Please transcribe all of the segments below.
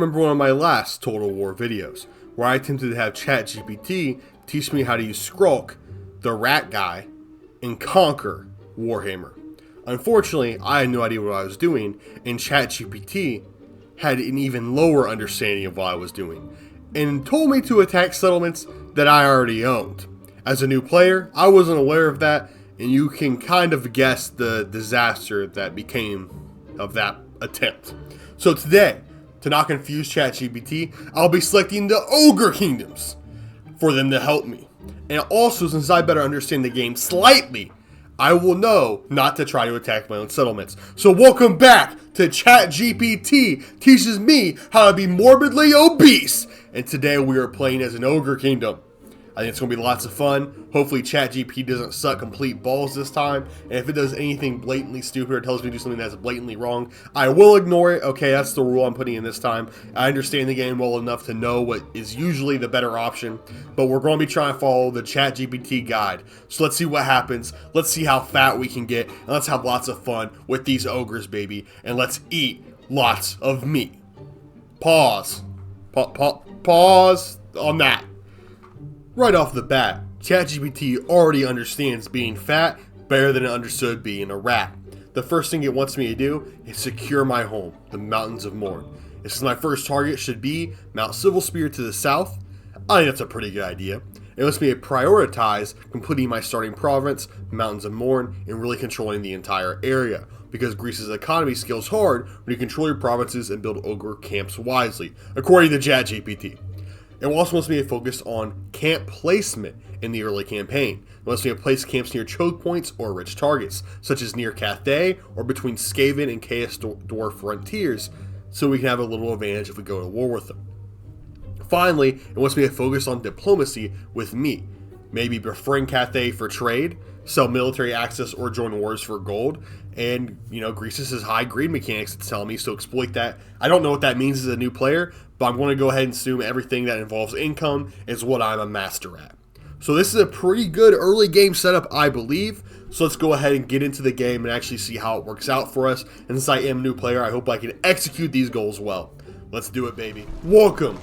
remember one of my last Total War videos, where I attempted to have Chat GPT teach me how to use Skrulk, the rat guy, and conquer Warhammer. Unfortunately, I had no idea what I was doing, and Chat GPT had an even lower understanding of what I was doing, and told me to attack settlements that I already owned. As a new player, I wasn't aware of that, and you can kind of guess the disaster that became of that attempt. So today, to not confuse Chat GPT, I'll be selecting the Ogre Kingdoms for them to help me. And also, since I better understand the game slightly, I will know not to try to attack my own settlements. So welcome back to Chat GPT teaches me how to be morbidly obese. And today we are playing as an Ogre Kingdom. I think it's going to be lots of fun. Hopefully Chat GPT doesn't suck complete balls this time. And if it does anything blatantly stupid or tells me to do something that's blatantly wrong, I will ignore it. Okay, that's the rule I'm putting in this time. I understand the game well enough to know what is usually the better option. But we're going to be trying to follow the Chat GPT guide. So let's see what happens. Let's see how fat we can get. And let's have lots of fun with these ogres, baby. And let's eat lots of meat. Pause. Pause on that. Right off the bat, ChatGPT already understands being fat better than it understood being a rat. The first thing it wants me to do is secure my home, the Mountains of Morn. Since my first target should be Mount Civil Spear to the south, I think that's a pretty good idea. It wants me to prioritize completing my starting province, Mountains of Morn, and really controlling the entire area, because Greece's economy scales hard when you control your provinces and build ogre camps wisely, according to ChatGPT. It also wants me to focus on camp placement in the early campaign. It wants me to place camps near choke points or rich targets, such as near Cathay or between Skaven and Chaos Dwarf frontiers, so we can have a little advantage if we go to war with them. Finally, it wants me to focus on diplomacy with me. Maybe befriend Cathay for trade, sell military access, or join wars for gold. And, Greece's has high greed mechanics, it's telling me, so exploit that. I don't know what that means as a new player, but I'm going to go ahead and assume everything that involves income is what I'm a master at. So this is a pretty good early game setup, I believe. So let's go ahead and get into the game and actually see how it works out for us. And since I am a new player, I hope I can execute these goals well. Let's do it, baby. Welcome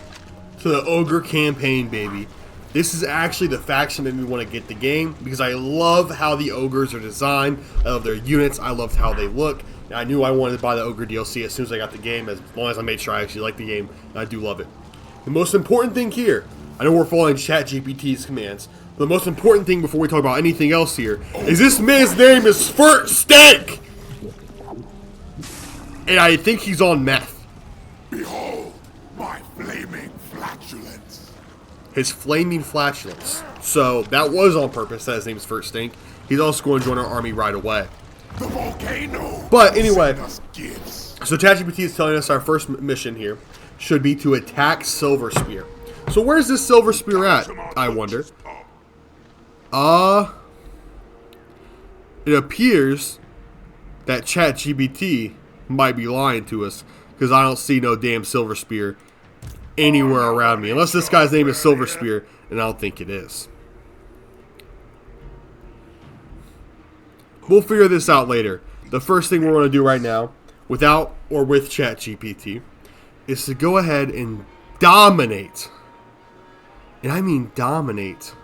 to the Ogre campaign, baby. This is actually the faction that made me want to get the game because I love how the ogres are designed. I love their units. I loved how they look. I knew I wanted to buy the Ogre DLC as soon as I got the game, as long as I made sure I actually liked the game, and I do love it. The most important thing here, I know we're following ChatGPT's commands, but the most important thing before we talk about anything else here, is this man's name is Squirt Steak! And I think he's on meth. Behold, my flaming flatulence. His flaming flatulence. So, that was on purpose that his name is First Stink. He's also going to join our army right away. The volcano. But anyway, so ChatGPT is telling us our first mission here should be to attack Silver Spear. So where's this Silver Spear at, I wonder? It appears that ChatGPT might be lying to us, because I don't see no damn Silver Spear anywhere around me. Unless this guy's name is Silver Spear, and I don't think it is. We'll figure this out later. The first thing we're going to do right now, without or with ChatGPT, is to go ahead and dominate. And I mean dominate.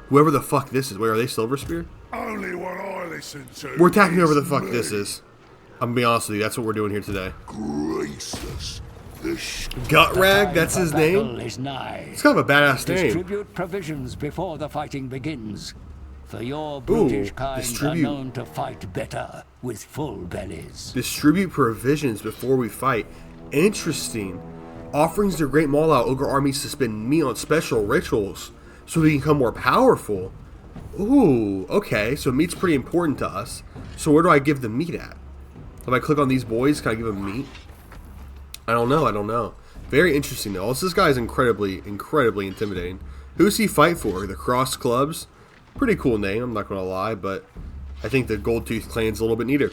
Whoever the fuck this is. Wait, are they Silver Spear? Only what I listen to. We're attacking whoever the fuck this is. I'm going to be honest with you. That's what we're doing here today. Graceless. Gut Rag, that's his name? Is nigh. It's kind of a badass name. Distribute provisions before the fighting begins. For your brutish kind are known to fight better with full bellies. Distribute provisions before we fight. Interesting. Offerings to great Maul-out ogre armies to spend meat on special rituals so we can become more powerful. Ooh, okay. So meat's pretty important to us. So where do I give the meat at? If I click on these boys, can I give them meat? I don't know. Very interesting though. Also, this guy is incredibly intimidating. Who's he fight for? The Cross Clubs? Pretty cool name, I'm not going to lie, but I think the Goldtooth clan's a little bit neater.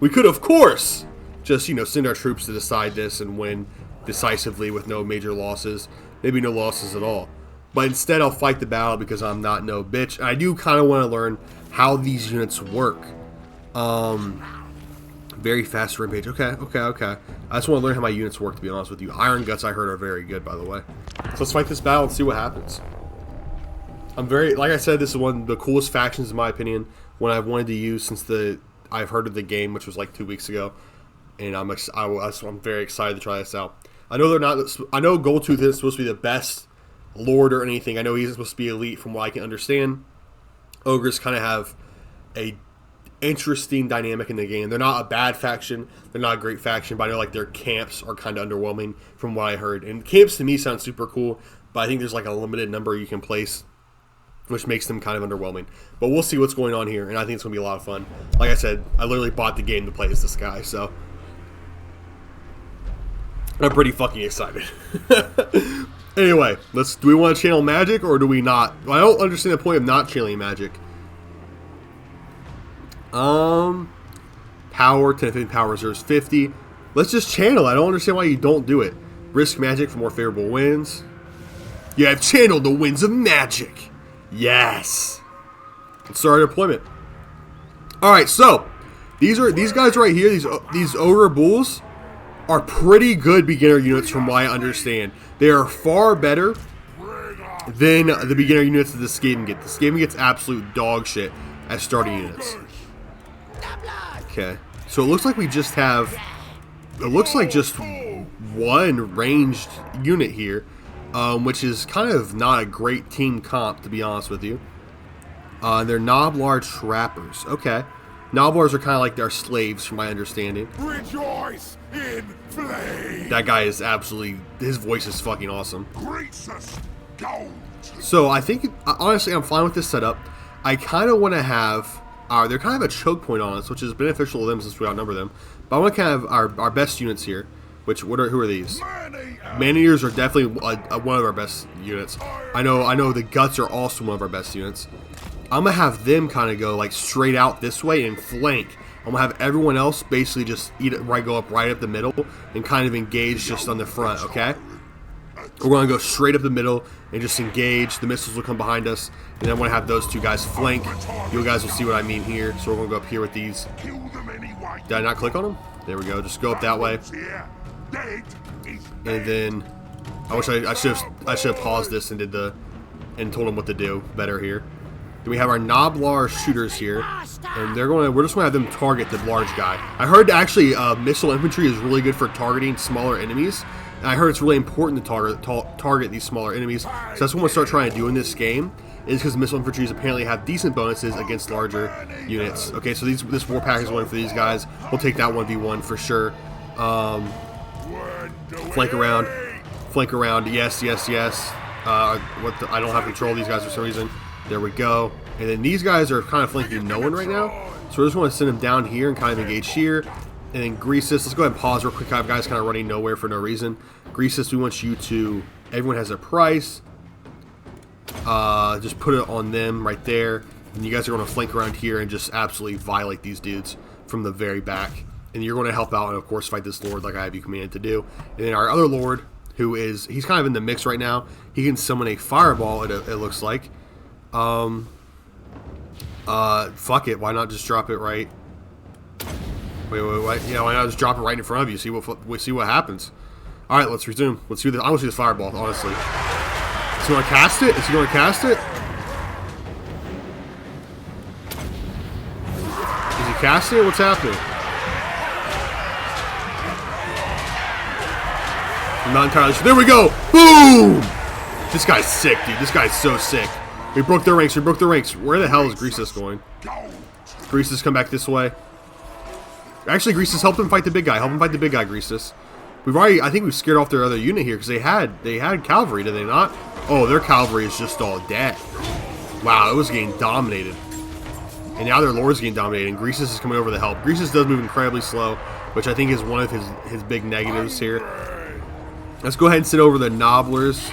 We could, of course, just, send our troops to decide this and win decisively with no major losses. Maybe no losses at all. But instead, I'll fight the battle because I'm not no bitch. I do kind of want to learn how these units work. Very fast rampage. Okay. I just want to learn how my units work, to be honest with you. Iron Guts, I heard, are very good, by the way. So let's fight this battle and see what happens. Like I said, this is one of the coolest factions, in my opinion, one I've wanted to use since I've heard of the game, which was like 2 weeks ago. And I'm very excited to try this out. I know Goldtooth isn't supposed to be the best lord or anything. I know he's supposed to be elite from what I can understand. Ogres kind of have a interesting dynamic in the game. They're not a bad faction. They're not a great faction, but I know like their camps are kind of underwhelming from what I heard. And camps to me sound super cool, but I think there's like a limited number you can place, which makes them kind of underwhelming. But we'll see what's going on here, and I think it's going to be a lot of fun. Like I said, I literally bought the game to play as this guy, so I'm pretty fucking excited. Anyway, do we want to channel magic or do we not? I don't understand the point of not channeling magic. Power, 10 power reserves 50. Let's just channel. I don't understand why you don't do it. Risk magic for more favorable winds. You have channeled the winds of magic. Yes. Let's start our deployment. Alright, so these guys right here, these ogre bulls are pretty good beginner units from what I understand. They are far better than the beginner units that the Skaven get. The Skaven gets absolute dog shit as starting units. Okay, so it looks like we just have, it looks like just one ranged unit here, which is kind of not a great team comp, to be honest with you. They're Noblar trappers. Okay. Noblars are kind of like their slaves, from my understanding. Rejoice in flame. That guy is absolutely, his voice is fucking awesome. So I think, honestly, I'm fine with this setup. I kind of want to have, they're kind of a choke point on us, which is beneficial to them since we outnumber them. But I want to kind of have our best units here. Who are these? Man-Eaters are definitely one of our best units. I know the Guts are also one of our best units. I'm going to have them kind of go like straight out this way and flank. I'm going to have everyone else basically just go up right up the middle and kind of engage just on the front, okay? We're going to go straight up the middle and just engage. The missiles will come behind us. And then I'm going to have those two guys flank. You guys will see what I mean here. So we're going to go up here with these. Did I not click on them? There we go. Just go up that way. And then I wish I should have paused this and told them what to do better here. Then we have our Noblar shooters here, and we're just gonna have them target the large guy. I heard actually missile infantry is really good for targeting smaller enemies, and I heard it's really important to target these smaller enemies. So that's what I'm gonna start trying to do in this game, is because missile infantry apparently have decent bonuses against larger units. Okay, so this war pack is one for these guys. We'll take that 1v1 for sure. Flank around. Yes. I don't have control of these guys for some reason. There we go. And then these guys are kind of flanking no one right now. So we just want to send them down here and kind of engage here. And then Greasus, let's go ahead and pause real quick. I have guys kind of running nowhere for no reason. Greasus, we want you to, everyone has a price. Just put it on them right there. And you guys are going to flank around here and just absolutely violate these dudes from the very back. And you're going to help out and, of course, fight this Lord like I have you commanded to do. And then our other Lord, he's kind of in the mix right now. He can summon a fireball, it looks like. Fuck it. Why not just drop it right? Wait. Yeah, why not just drop it right in front of you? See what happens. All right, let's resume. Let's do this. I want to see this fireball, honestly. Is he going to cast it? Is he going to cast it? Is he casting it? What's happening? I'm not entirely sure. There we go. Boom! This guy's sick, dude. This guy's so sick. We broke their ranks. Where the hell is Greasus going? Greasus, come back this way. Actually, Greasus, help him fight the big guy. Greasus. I think we've scared off their other unit here because they had cavalry, did they not? Oh, their cavalry is just all dead. Wow, it was getting dominated. And now their lord's getting dominated, and Greasus is coming over to help. Greasus does move incredibly slow, which I think is one of his big negatives here. Let's go ahead and sit over the Nobblers,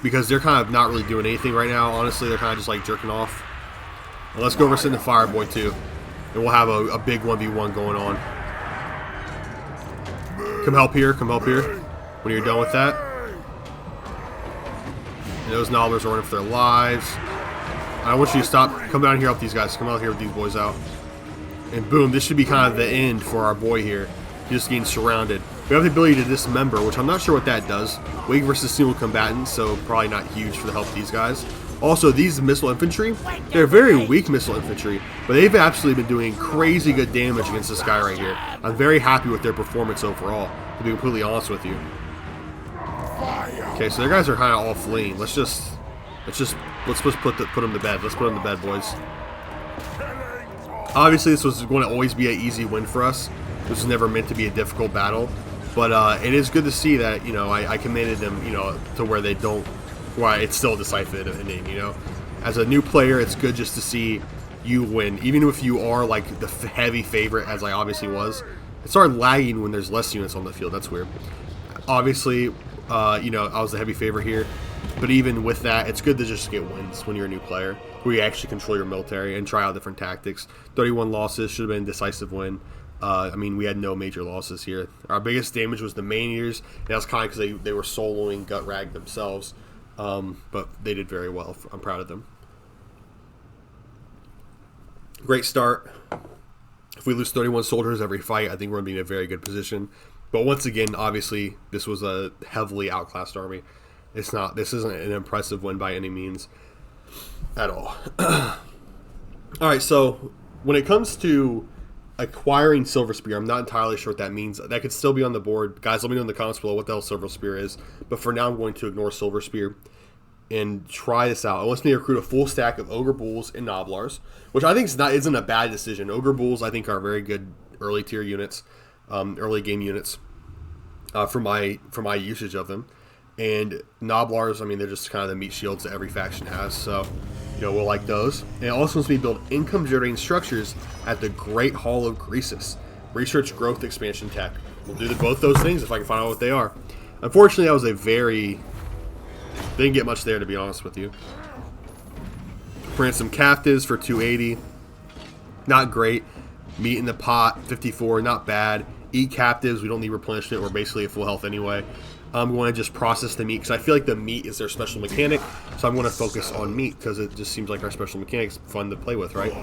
because they're kind of not really doing anything right now. Honestly, they're kind of just like jerking off. And let's go over and sit in the Fireboy too. And we'll have a big 1v1 going on. Come help here. When you're done with that. And those Nobblers are running for their lives. I want you to stop. Come down here, help these guys. Come out here with these boys out. And boom, this should be kind of the end for our boy here. Just getting surrounded. We have the ability to dismember, which I'm not sure what that does. Weak versus single combatant, so probably not huge for the help of these guys. Also, these missile infantry, they're very weak missile infantry, but they've absolutely been doing crazy good damage against this guy right here. I'm very happy with their performance overall, to be completely honest with you. Okay, so their guys are kind of all fleeing. Let's just put them to bed. Let's put them to bed, boys. Obviously, this was going to always be an easy win for us. This was never meant to be a difficult battle, but it is good to see that, you know, I commanded them, you know, to where they don't. Why it's still a decisive ending, you know. As a new player, it's good just to see you win, even if you are like the heavy favorite, as I obviously was. It started lagging when there's less units on the field. That's weird. Obviously, you know, I was the heavy favorite here, but even with that, it's good to just get wins when you're a new player, where you actually control your military and try out different tactics. 31 losses should have been a decisive win. I mean, we had no major losses here. Our biggest damage was the Maniers, and that was kind of because they were soloing Gut Rag themselves. But they did very well. I'm proud of them. Great start. If we lose 31 soldiers every fight, I think we're going to be in a very good position. But once again, obviously, this was a heavily outclassed army. This isn't an impressive win by any means at all. Alright, so when it comes to acquiring Silver Spear, I'm not entirely sure what that means. That could still be on the board. Guys, let me know in the comments below what the hell Silver Spear is. But for now, I'm going to ignore Silver Spear and try this out. It wants me to recruit a full stack of Ogre Bulls and Noblars, which I think isn't a bad decision. Ogre Bulls, I think, are very good early tier units, early game units for my usage of them. And Noblars, I mean, they're just kind of the meat shields that every faction has. So, you know, we'll like those. And it also wants me to build income-generating structures at the Great Hall of Greasus. Research growth expansion tech. We'll do both those things if I can find out what they are. Unfortunately, that was a very... Didn't get much there, to be honest with you. Print some captives for 280. Not great. Meat in the pot, 54. Not bad. Eat captives. We don't need replenishment. We're basically at full health anyway. I'm going to just process the meat because I feel like the meat is their special mechanic. So I'm going to focus on meat because it just seems like our special mechanic is fun to play with, right?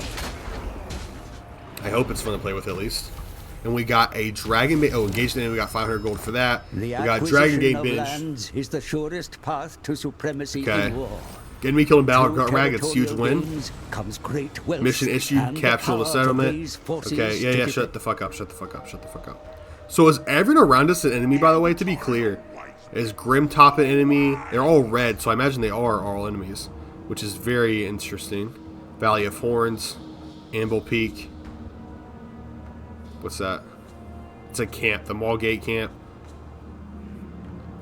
I hope it's fun to play with at least. And we got a dragon binge. Oh, engaged in. We got 500 gold for that. We got dragon game binge. Is the surest path to supremacy in war. Getting me killed in battle, Gut Rag. It's a huge win. Comes great wealth. Mission issued. Capture the settlement. Okay, yeah. Shut the fuck up. Shut the fuck up. Shut the fuck up. So is everyone around us an enemy? By the way, to be clear, is Grim Top an enemy? They're all red, so I imagine they are all enemies, which is very interesting. Valley of Horns, Amble Peak. What's that? It's a camp, the Mallgate camp.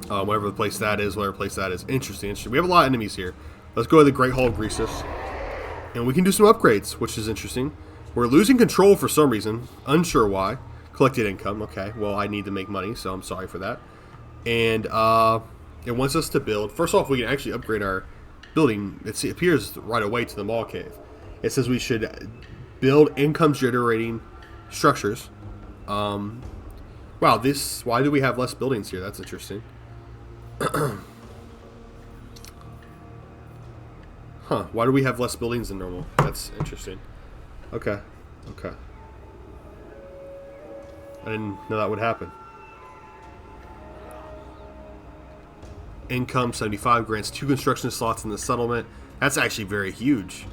Whatever the place that is, whatever place that is. Interesting. We have a lot of enemies here. Let's go to the Great Hall of Greasus. And we can do some upgrades, which is interesting. We're losing control for some reason. Unsure why. Collected income. Okay, well, I need to make money, so I'm sorry for that. And it wants us to build. First off, we can actually upgrade our building. It appears right away to the Mall Cave. It says we should build income-generating structures. Wow, why do we have less buildings here? That's interesting. Huh, why do we have less buildings than normal? That's interesting. Okay. I didn't know that would happen. Income 75 grants 2 construction slots in the settlement. That's actually very huge.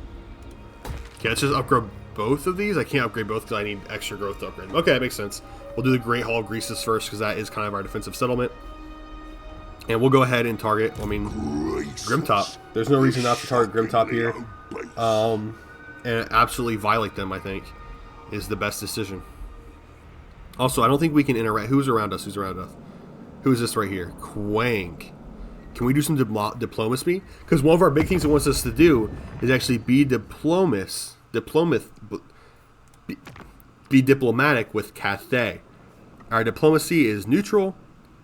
Okay, let's just upgrade both of these. I can't upgrade both because I need extra growth to upgrade them. Okay, that makes sense. We'll do the Great Hall of Greasus first because that is kind of our defensive settlement. And we'll go ahead and target, Grimtop. There's no reason not to target Grimtop here. And absolutely violate them, I think, is the best decision. Also, I don't think we can interact. Who's around us? Who's this right here? Quang. Can we do some diplomacy? Because one of our big things it wants us to do is actually be diplomatic with Cathay. Our diplomacy is neutral.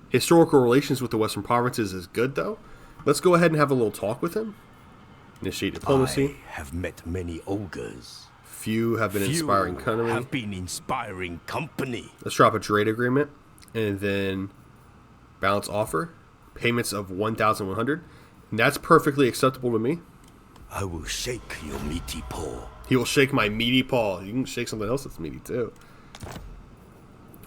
Historical relations with the Western provinces is good, though. Let's go ahead and have a little talk with him. Initiate diplomacy. I have met many ogres. Few have been inspiring company. Let's drop a trade agreement. And then balance offer. Payments of 1,100. And that's perfectly acceptable to me. I will shake your meaty paw. He will shake my meaty paw. You can shake something else that's meaty too.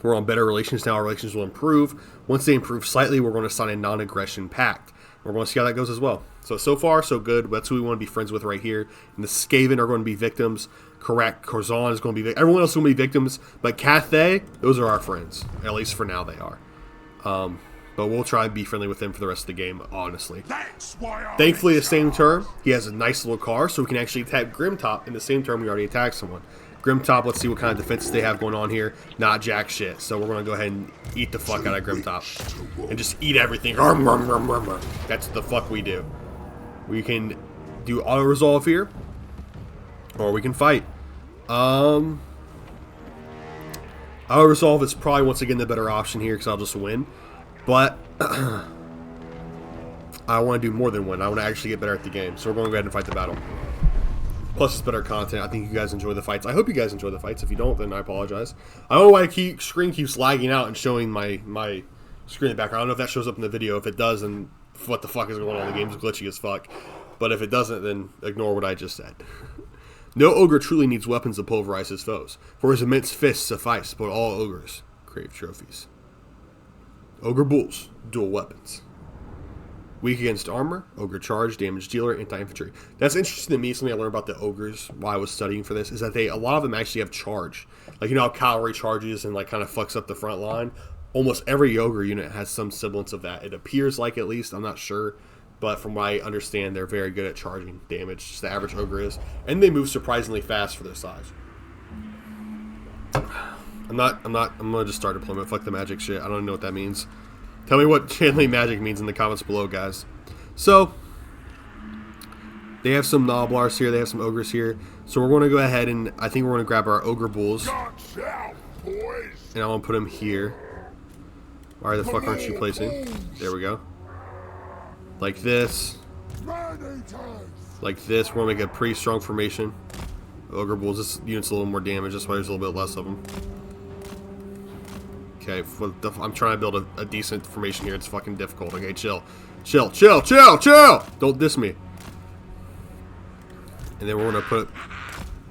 We're on better relations now. Our relations will improve. Once they improve slightly, we're going to sign a non-aggression pact. We're going to see how that goes as well. So far, so good. That's who we want to be friends with right here. And the Skaven are going to be victims. Corzon is going to be victims. Everyone else is going to be victims. But Cathay, those are our friends. At least for now, they are. But we'll try and be friendly with him for the rest of the game, honestly. Thankfully, the same turn, he has a nice little car, so we can actually attack Grimtop in the same turn we already attacked someone. Grimtop, let's see what kind of defenses they have going on here. Not jack shit. So we're going to go ahead and eat the fuck out of Grimtop. And just eat everything. That's the fuck we do. We can do auto-resolve here. Or we can fight. Auto-resolve is probably, once again, the better option here because I'll just win. But I want to do more than one. I want to actually get better at the game. So we're going to go ahead and fight the battle. Plus, it's better content. I think you guys enjoy the fights. I hope you guys enjoy the fights. If you don't, then I apologize. I don't know why screen keeps lagging out and showing my screen in the background. I don't know if that shows up in the video. If it does, then what the fuck is going on? The game's glitchy as fuck. But if it doesn't, then ignore what I just said. No ogre truly needs weapons to pulverize his foes, for his immense fists suffice, but all ogres crave trophies. Ogre bulls, dual weapons. Weak against armor, ogre charge, damage dealer, anti-infantry. That's interesting to me. Something I learned about the ogres while I was studying for this is that a lot of them actually have charge. Like, you know how cavalry charges and like kind of fucks up the front line? Almost every ogre unit has some semblance of that. It appears like, at least. I'm not sure. But from what I understand, they're very good at charging damage. Just the average ogre is. And they move surprisingly fast for their size. I'm gonna just start deployment. Fuck the magic shit. I don't know what that means. Tell me what channeling magic means in the comments below, guys. So, they have some Noblars here. They have some ogres here. So we're going to go ahead and I think we're going to grab our ogre bulls. And I want to put them here. Why the fuck aren't you placing? There we go. Like this. Like this. We're going to make a pretty strong formation. Ogre bulls. This unit's a little more damage. That's why there's a little bit less of them. Okay, I'm trying to build a decent formation here. It's fucking difficult. Okay, chill. Chill. Don't diss me. And then we're going to put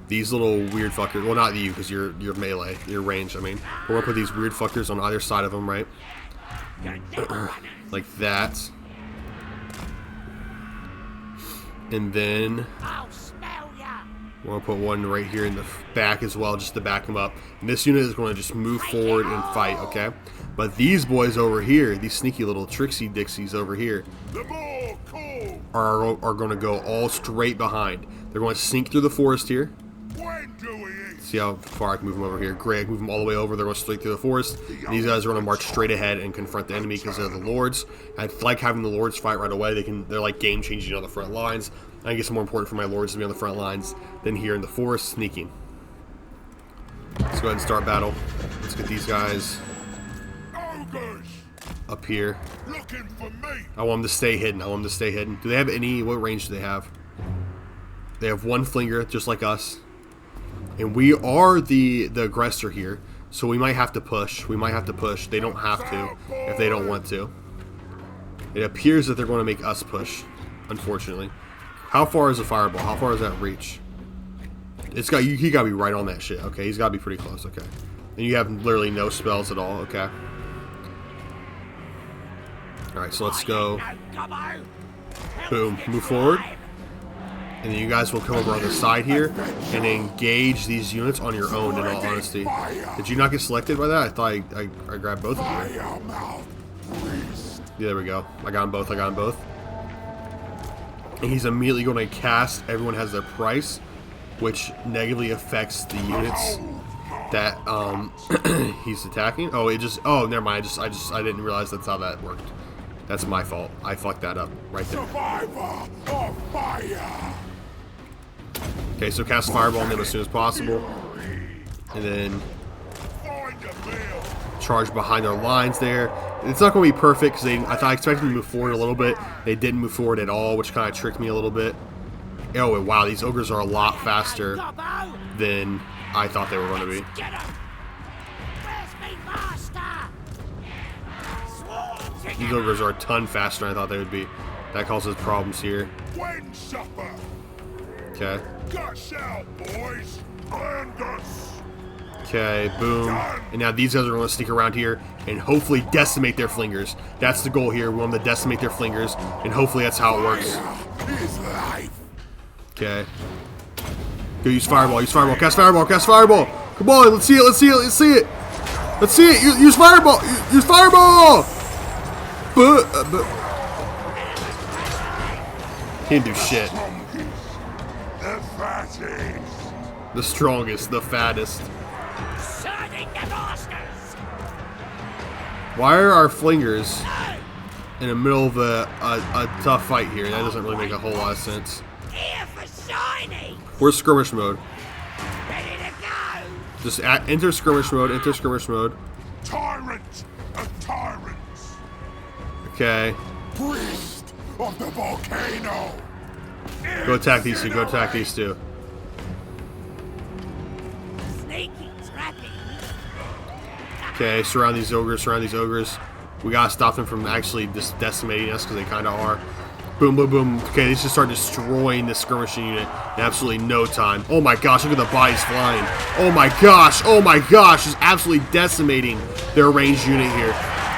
these little weird fuckers. Well, not you, because you're melee. You're ranged, I mean. We're going to put these weird fuckers on either side of them, right? Like that. And then we're going to put one right here in the back as well, just to back him up. And this unit is going to just move forward and fight, okay? But these boys over here, these sneaky little tricksy dixies over here, are going to go all straight behind. They're going to sneak through the forest here. See how far I can move them over here. Great, I can move them all the way over. They're going straight through the forest. And these guys are going to march straight ahead and confront the enemy because they're the lords. I like having the lords fight right away. They're like game changing on the front lines. I think it's more important for my lords to be on the front lines than here in the forest sneaking. Let's go ahead and start battle. Let's get these guys up here. I want them to stay hidden. Do they have any? What range do they have? They have one flinger, just like us. And we are the aggressor here, so we might have to push. They don't have to if they don't want to. It appears that they're going to make us push, unfortunately. How far is the fireball? How far does that reach? He got to be right on that shit. Okay, he's got to be pretty close. Okay, and you have literally no spells at all. Okay. All right, so let's go. Boom, move forward. And then you guys will come over on the side here and engage these units on your own, in all honesty. Did you not get selected by that? I thought I grabbed both of you. Yeah, there we go. I got them both. And he's immediately going to cast Everyone Has Their Price, which negatively affects the units that he's attacking. Oh, never mind. I didn't realize that's how that worked. That's my fault. I fucked that up right there. Survivor of fire. Okay, so cast Fireball on them as soon as possible. And then charge behind their lines there. It's not going to be perfect because I expected them to move forward a little bit. They didn't move forward at all, which kind of tricked me a little bit. Oh, wow, these ogres are a lot faster than I thought they were going to be. These ogres are a ton faster than I thought they would be. That causes problems here. Okay. Guts out, boys. Iron guts. Okay, boom. And now these guys are going to sneak around here and hopefully decimate their flingers. That's the goal here. We want them to decimate their flingers, and hopefully that's how it works. Is life. Okay. Go use fireball. Use fireball. Cast fireball. Cast fireball. Come on. Let's see it. Let's see it. Let's see it. Let's see it. Use fireball. Use fireball. Can't do shit. The fattest. The strongest. The fattest. Why are our flingers in the middle of a tough fight here? That doesn't really make a whole lot of sense. Where's skirmish mode? Just enter skirmish mode. Enter skirmish mode. Tyrant of tyrants. Okay. Priest of the volcano. Go attack these two. Go attack these two. Okay, surround these ogres. Surround these ogres. We gotta stop them from actually just decimating us, because they kind of are. Boom, boom, boom. Okay, they just start destroying this skirmishing unit in absolutely no time. Oh my gosh, look at the bodies flying. Oh my gosh, just absolutely decimating their ranged unit here.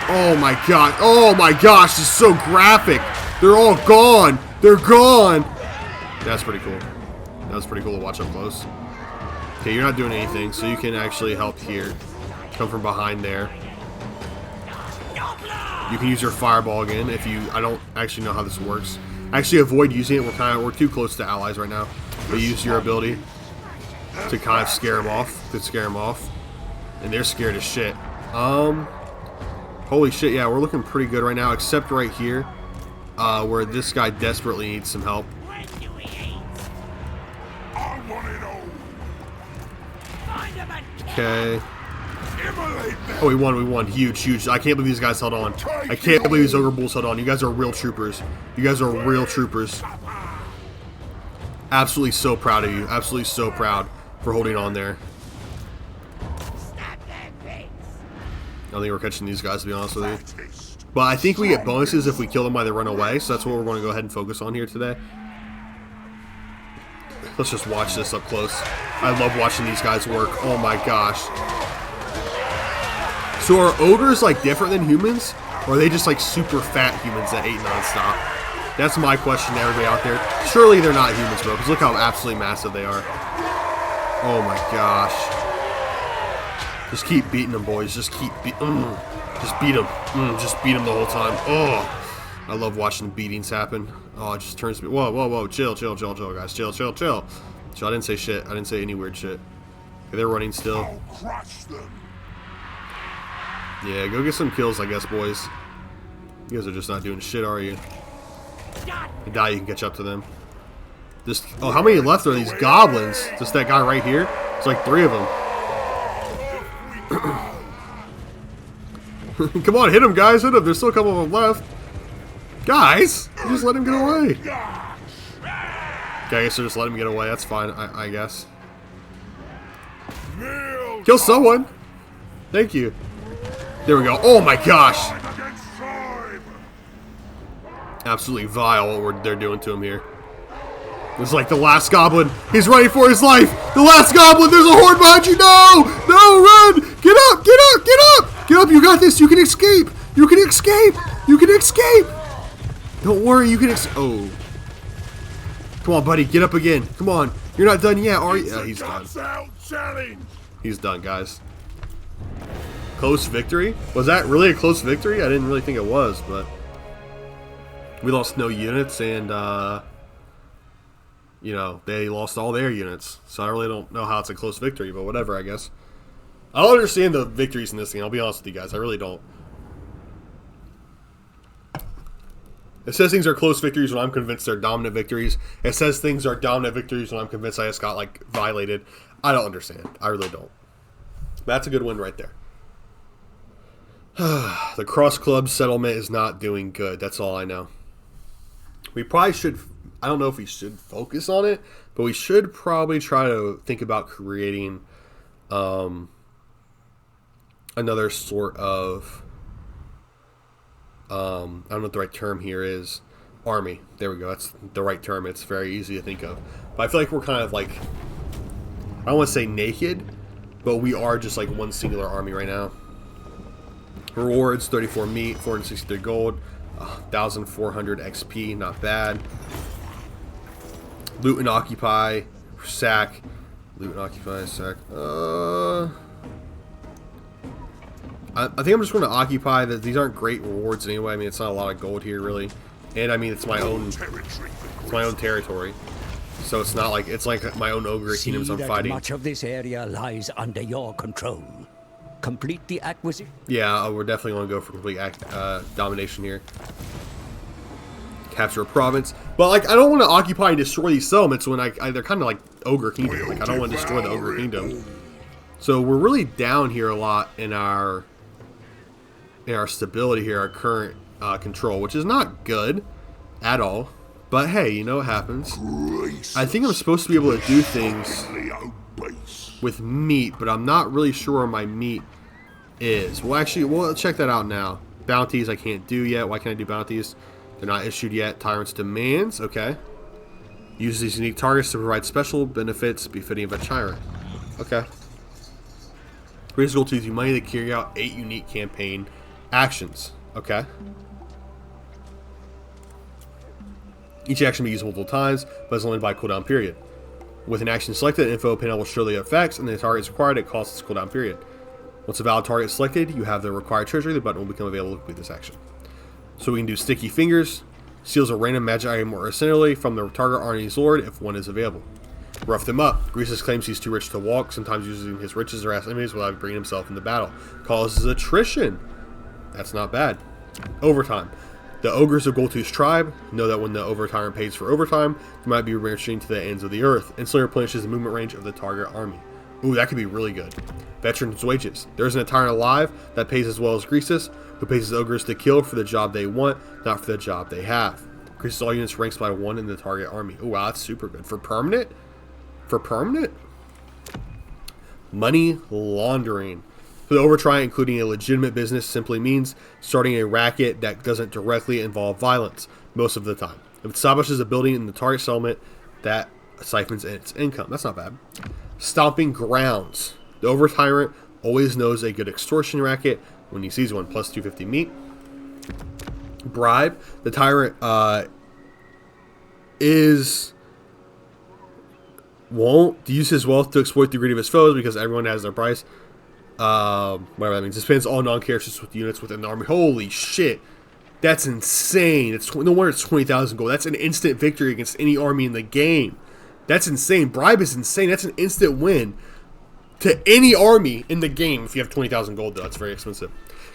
Oh my gosh, this is so graphic. They're all gone. They're gone. That's pretty cool. That was pretty cool to watch up close. Okay, you're not doing anything, so you can actually help here. Come from behind there. You can use your fireball again if you. I don't actually know how this works. Actually, avoid using it. We're too close to allies right now. But use your ability to kind of scare them off. And they're scared as shit. Holy shit! Yeah, we're looking pretty good right now, except right here, where this guy desperately needs some help. Okay. Oh, we won. Huge. I can't believe these guys held on. I can't believe these ogre bulls held on. You guys are real troopers. Absolutely so proud of you. Absolutely so proud for holding on there. I don't think we're catching these guys, to be honest with you. But I think we get bonuses if we kill them while they run away, so that's what we're going to go ahead and focus on here today. Let's just watch this up close. I love watching these guys work. Oh my gosh. So are ogres like different than humans? Or are they just like super fat humans that ate nonstop? That's my question to everybody out there. Surely they're not humans, bro, because look how absolutely massive they are. Oh my gosh. Just keep beating them, boys. Just keep just beat them. Just beat them the whole time. Oh, I love watching beatings happen. Oh, it just turns me. Whoa. Chill, guys. Chill. I didn't say shit. I didn't say any weird shit. Okay, they're running still. I'll crush them. Yeah, go get some kills, I guess, boys. You guys are just not doing shit, are you? You die, you can catch up to them. Just, oh, how many left are these goblins? Just that guy right here? It's like 3 of them. Come on, hit him, guys. Hit him. There's still a couple of them left. Guys, just let him get away. Okay, I guess they'll just let him get away. That's fine, I guess. Kill someone. Thank you. There we go. Oh my gosh. Absolutely vile what they're doing to him here. It's like the last goblin. He's running for his life. The last goblin. There's a horde behind you. No, run. Get up. You got this. You can escape. Don't worry. You can oh. Come on, buddy. Get up again. Come on. You're not done yet, are you? Yeah, he's done. He's done, guys. Close victory? Was that really a close victory? I didn't really think it was, but we lost no units, and you know, they lost all their units. So I really don't know how it's a close victory, but whatever, I guess. I don't understand the victories in this thing. I'll be honest with you guys. I really don't. It says things are close victories when I'm convinced they're dominant victories. It says things are dominant victories when I'm convinced I just got, like, violated. I don't understand. I really don't. That's a good win right there. The Cross Club settlement is not doing good. That's all I know. We probably should... I don't know if we should focus on it, but we should probably try to think about creating another sort of... I don't know what the right term here is, army. There we go. That's the right term. It's very easy to think of. But I feel like we're kind of like, I don't want to say naked, but we are just like one singular army right now. Rewards, 34 meat, 463 gold, 1,400 XP, not bad. Loot and occupy, sack. Loot and occupy, sack. I think I'm just going to occupy that. These aren't great rewards anyway. I mean, it's not a lot of gold here, really. And I mean, it's my own territory. So it's not like, it's like my own Ogre Kingdoms I'm fighting. Much of this area lies under your control. Complete the acquisition. Yeah, we're definitely going to go for complete domination here. Capture a province. But, like, I don't want to occupy and destroy these settlements when they're kind of like Ogre Kingdom. Like, I don't want to destroy the Ogre Kingdom. So we're really down here a lot in our stability here, our current control, which is not good at all. But hey, you know what happens. I think I'm supposed to be able to do things with meat, but I'm not really sure where my meat is. Well, actually, we'll check that out now. Bounties I can't do yet. Why can't I do bounties? They're not issued yet. Tyrant's demands. Okay. Use these unique targets to provide special benefits befitting of a tyrant. Okay. Raise gold to use money to carry out 8 unique campaign actions. Okay. Each action may be used multiple times, but is only by cooldown period. With an action selected, an info panel will show the effects, and the target is required at costs its cooldown period. Once a valid target is selected, you have the required treasury. The button will become available to complete this action. So we can do Sticky Fingers. Steals a random magic item or essentially from the target army's lord if one is available. Rough them up. Greasus claims he's too rich to walk, sometimes using his riches to harass enemies without bringing himself into battle. Causes attrition. That's not bad. Overtime. The ogres of Goltu's tribe know that when the overtime pays for overtime, they might be retreating to the ends of the earth. Instantly replenishes the movement range of the target army. Ooh, that could be really good. Veterans' wages. There's an tyrant alive that pays as well as Greasus, who pays his ogres to kill for the job they want, not for the job they have. Increases all units ranks by 1 in the target army. Oh wow, that's super good. For permanent? For permanent? Money laundering. For the overtry, including a legitimate business, simply means starting a racket that doesn't directly involve violence most of the time. If it establishes a building in the target settlement, that siphons its income. That's not bad. Stomping grounds. The over-tyrant always knows a good extortion racket when he sees one. Plus 250 meat. Bribe. The tyrant won't use his wealth to exploit the greed of his foes because everyone has their price. Whatever that means. It spends all non-characters with units within the army. Holy shit. That's insane. It's no wonder it's 20,000 gold. That's an instant victory against any army in the game. That's insane. Bribe is insane. That's an instant win to any army in the game if you have 20,000 gold, though. That's very expensive.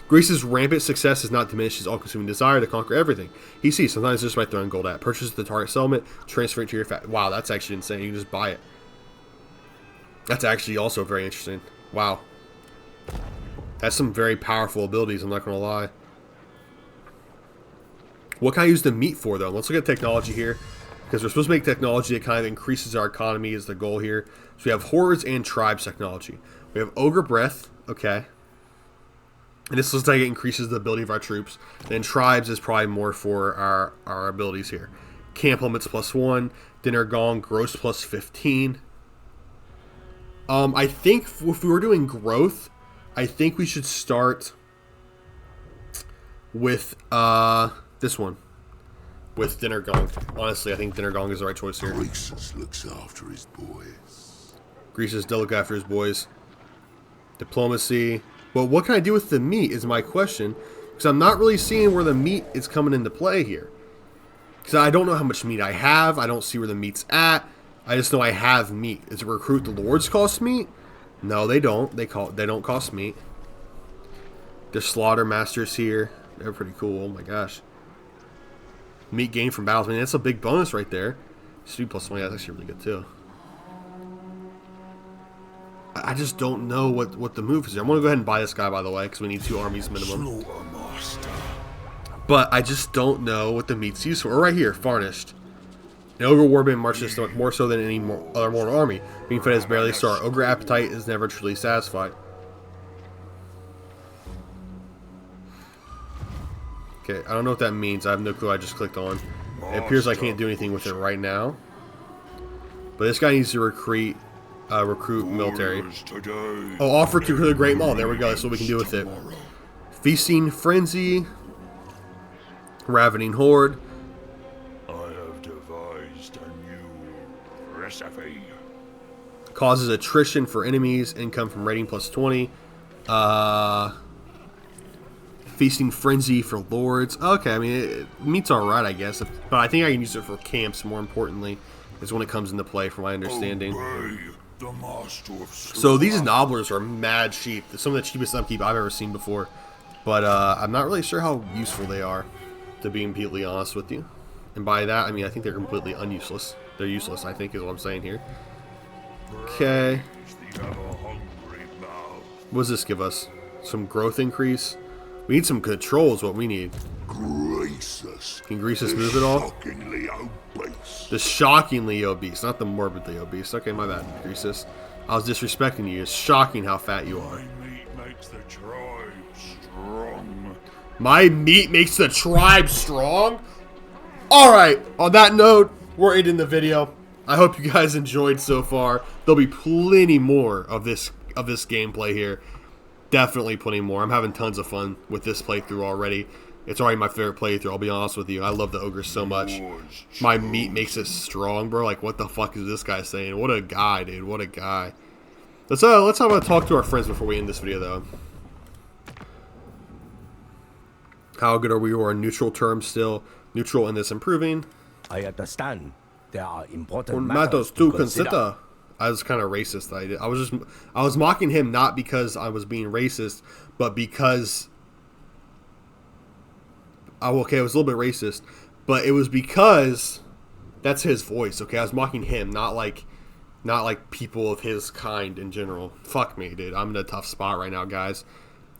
Grease's rampant success has not diminished his all-consuming desire to conquer everything. He sees sometimes just by throwing gold at. Purchase the target settlement, transfer it to your fat. Wow, that's actually insane. You can just buy it. That's actually also very interesting. Wow. That's some very powerful abilities, I'm not going to lie. What can I use the meat for, though? Let's look at technology here. Because we're supposed to make technology that kind of increases our economy is the goal here. So we have hordes and tribes technology. We have Ogre Breath. Okay. And this looks like it increases the ability of our troops. Then tribes is probably more for our abilities here. Camp limits +1. Dinner Gong gross +15. I think if we were doing growth, I think we should start with this one. With Dinner Gong. Honestly, I think Dinner Gong is the right choice here. Greasus looks after his boys. Greasus does look after his boys. Diplomacy. Well, what can I do with the meat is my question. Because I'm not really seeing where the meat is coming into play here. Because I don't know how much meat I have. I don't see where the meat's at. I just know I have meat. Does recruit the lords cost meat? No, they don't. They don't cost meat. There's slaughter masters here. They're pretty cool. Oh my gosh. Meat gained from battles. I mean, that's a big bonus right there. Speed +20. That's actually really good too. I just don't know what the move is here. I'm going to go ahead and buy this guy, by the way, because we need 2 armies minimum. But I just don't know what the meat's used for. Right here, Varnished. An ogre warband marches stomach more so than any other mortal army. Being fed is barely start. Ogre appetite is never truly satisfied. Okay, I don't know what that means. I have no clue. I just clicked on. It appears I can't do anything with it right now. But this guy needs to recruit military. Oh, offer to the Great Mall. There we go. That's what we can do with it. Feasting Frenzy. Ravening Horde. I have devised a new recipe. Causes attrition for enemies. Income from rating plus 20. Feasting Frenzy for lords. Okay, I mean, meat's alright, I guess. But I think I can use it for camps, more importantly, is when it comes into play, from my understanding. So these nobblers are mad cheap. Some of the cheapest upkeep I've ever seen before. But I'm not really sure how useful they are, to be completely honest with you. And by that, I mean, I think they're completely unuseless. They're useless, I think, is what I'm saying here. Okay. What does this give us? Some growth increase? We need some control is what we need. Can Greasus move at all? Shockingly obese. The shockingly obese, not the morbidly obese. Okay, my bad, Greasus. I was disrespecting you. It's shocking how fat you are. My meat makes the tribe strong. My meat makes the tribe strong? Alright, on that note, we're ending the video. I hope you guys enjoyed so far. There'll be plenty more of this gameplay here. Definitely plenty more. I'm having tons of fun with this playthrough already. It's already my favorite playthrough, I'll be honest with you. I love the ogre so much. My meat makes it strong, bro. Like, what the fuck is this guy saying? What a guy, dude. What a guy. Let's have a talk to our friends before we end this video, though. How good are we? We're on neutral terms still. Neutral in this improving. I understand. There are important matters to consider. I was kind of racist. I was mocking him not because I was being racist, but because okay, I was a little bit racist, but it was because that's his voice. Okay, I was mocking him, not like people of his kind in general. Fuck me, dude. I'm in a tough spot right now, guys.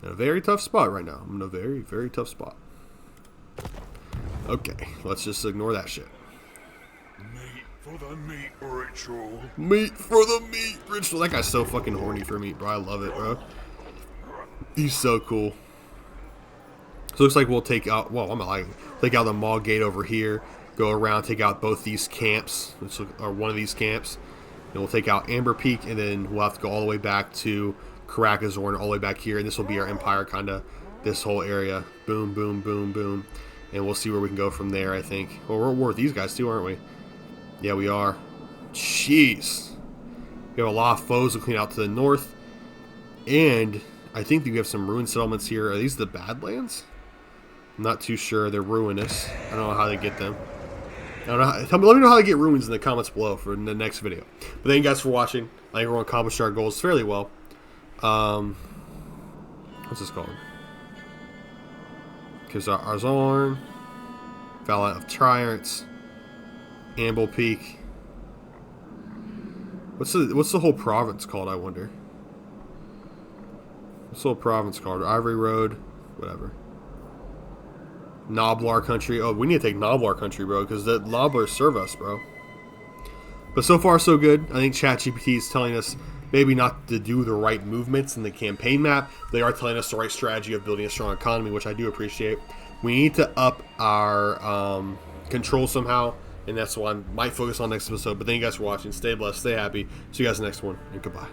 In a very tough spot right now. I'm in a very, very tough spot. Okay, let's just ignore that shit. For the meat ritual. Meat for the meat ritual. That guy's so fucking horny for meat, bro. I love it, bro. He's so cool. So it looks like we'll take out, well, I'm not lying. Take out the mall gate over here. Go around, take out both these camps, or one of these camps. And we'll take out Amber Peak, and then we'll have to go all the way back to Karakazorn, all the way back here. And this will be our empire, kind of, this whole area. Boom, boom, boom, boom. And we'll see where we can go from there, I think. Well, we're at war with these guys too, aren't we? Yeah, we are. Jeez. We have a lot of foes to clean out to the north. And I think we have some ruined settlements here. Are these the Badlands? I'm not too sure. They're ruinous. I don't know how they get them. I don't know. Let me know how they get ruins in the comments below for the next video. But thank you guys for watching. I think we're going to accomplish our goals fairly well. What's this called? Arzorn. Valley of Tryarts. Amble Peak. What's the whole province called, I wonder? What's the whole province called? Ivory Road, whatever. Noblar Country. Oh, we need to take Noblar Country, bro, because the Nobblers serve us, bro. But so far, so good. I think Chat GPT is telling us maybe not to do the right movements in the campaign map. They are telling us the right strategy of building a strong economy, which I do appreciate. We need to up our control somehow. And that's what I might focus on next episode. But thank you guys for watching. Stay blessed. Stay happy. See you guys in the next one. And goodbye.